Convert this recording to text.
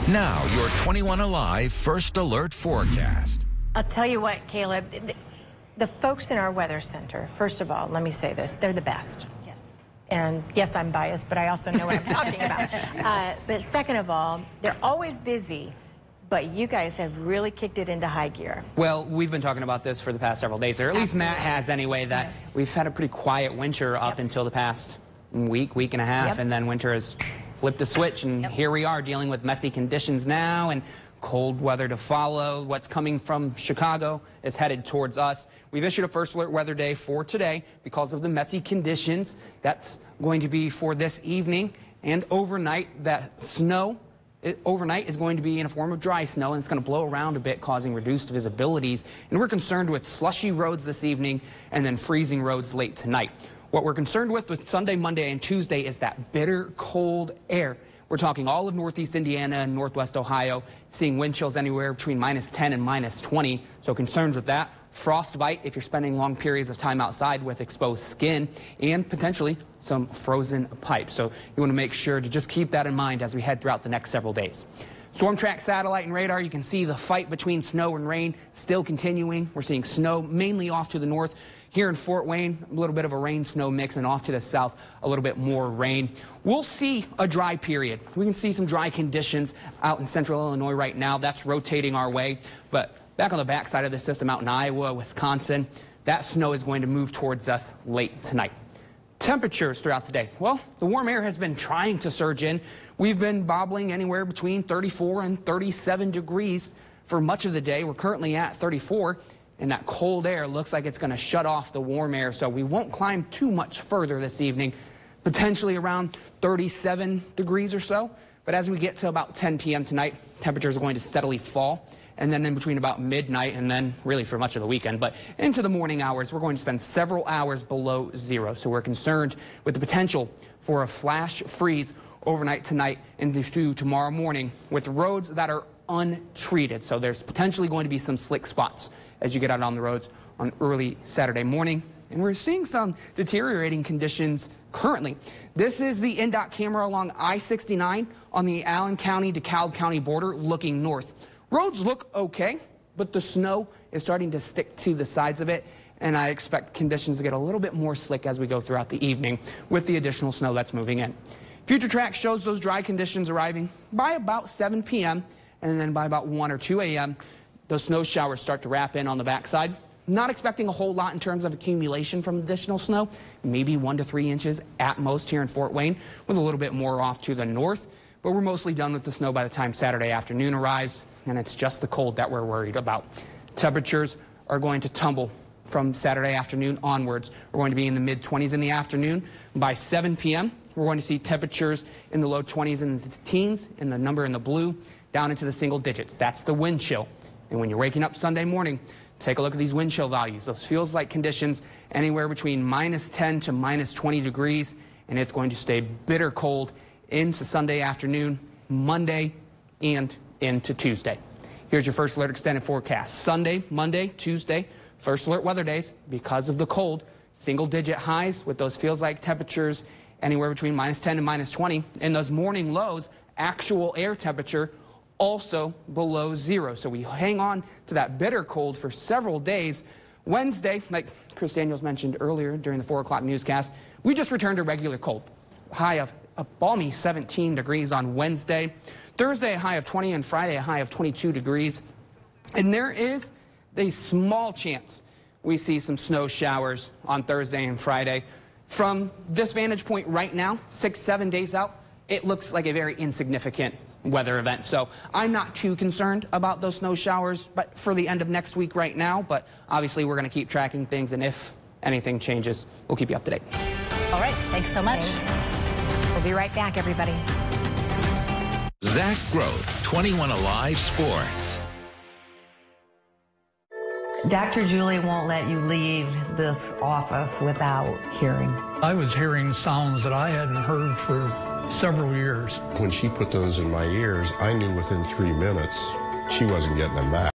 Now, your 21Alive First Alert forecast. I'll tell you what, Caleb, the folks in our weather center, first of all, let me say this, they're the best. Yes. And yes, I'm biased, but I also know what I'm talking about. But second of all, they're always busy, but you guys have really kicked it into high gear. Well, we've been talking about this for the past several days, or at least Matt has anyway, that we've had a pretty quiet winter up until the past week and a half, and then winter has flipped a switch, and here we are dealing with messy conditions now and cold weather to follow. What's coming from Chicago is headed towards us. We've issued a first alert weather day for today because of the messy conditions. That's going to be for this evening and overnight. That snow overnight is going to be in a form of dry snow, and it's going to blow around a bit, causing reduced visibilities. And we're concerned with slushy roads this evening and then freezing roads late tonight. What we're concerned with Sunday, Monday, and Tuesday is that bitter cold air. We're talking all of northeast Indiana and northwest Ohio, seeing wind chills anywhere between -10 and -20. So concerns with that. Frostbite if you're spending long periods of time outside with exposed skin, and potentially some frozen pipes. So you want to make sure to just keep that in mind as we head throughout the next several days. Storm track satellite and radar, you can see the fight between snow and rain still continuing. We're seeing snow mainly off to the north. Here in Fort Wayne, a little bit of a rain-snow mix, and off to the south, a little bit more rain. We'll see a dry period. We can see some dry conditions out in central Illinois right now. That's rotating our way. But back on the backside of the system out in Iowa, Wisconsin, that snow is going to move towards us late tonight. Temperatures throughout today. Well, the warm air has been trying to surge in. We've been bobbling anywhere between 34 and 37 degrees for much of the day. We're currently at 34. And that cold air looks like it's going to shut off the warm air, so we won't climb too much further this evening, potentially around 37 degrees or so. But as we get to about 10 p.m. tonight, temperatures are going to steadily fall. And then in between about midnight and then really for much of the weekend, but into the morning hours, we're going to spend several hours below zero. So we're concerned with the potential for a flash freeze overnight tonight into tomorrow morning with roads that are untreated. So there's potentially going to be some slick spots as you get out on the roads on early Saturday morning. And we're seeing some deteriorating conditions currently. This is the NDOT camera along I-69 on the Allen County, DeKalb County border looking north. Roads look okay, but the snow is starting to stick to the sides of it, and I expect conditions to get a little bit more slick as we go throughout the evening with the additional snow that's moving in. Future track shows those dry conditions arriving by about 7 p.m., and then by about 1 or 2 a.m., those snow showers start to wrap in on the backside. Not expecting a whole lot in terms of accumulation from additional snow, maybe 1 to 3 inches at most here in Fort Wayne, with a little bit more off to the north. But we're mostly done with the snow by the time Saturday afternoon arrives, and it's just the cold that we're worried about. Temperatures are going to tumble from Saturday afternoon onwards. We're going to be in the mid-20s in the afternoon. By 7 p.m., we're going to see temperatures in the low 20s and the teens, and the number in the blue down into the single digits. That's the wind chill. And when you're waking up Sunday morning, take a look at these wind chill values. Those feels like conditions anywhere between -10 to -20 degrees, and it's going to stay bitter cold into Sunday afternoon, Monday, and into Tuesday. Here's your first alert extended forecast. Sunday, Monday, Tuesday, first alert weather days because of the cold. Single-digit highs with those feels like temperatures anywhere between -10 and -20. And those morning lows, actual air temperature, also below zero. So we hang on to that bitter cold for several days. Wednesday, like Chris Daniels mentioned earlier during the 4 o'clock newscast, we just returned to regular cold. High of a balmy 17 degrees on Wednesday. Thursday, a high of 20, and Friday, a high of 22 degrees. And there is a small chance we see some snow showers on Thursday and Friday. From this vantage point right now, 6-7 days out, it looks like a very insignificant weather event. So I'm not too concerned about those snow showers but for the end of next week right now. But obviously, we're going to keep tracking things, and if anything changes, we'll keep you up to date. All right. Thanks so much. Thanks. We'll be right back, everybody. Zach Groth, 21Alive Sports. Dr. Julie won't let you leave this office without hearing. I was hearing sounds that I hadn't heard for several years. When she put those in my ears, I knew within 3 minutes she wasn't getting them back.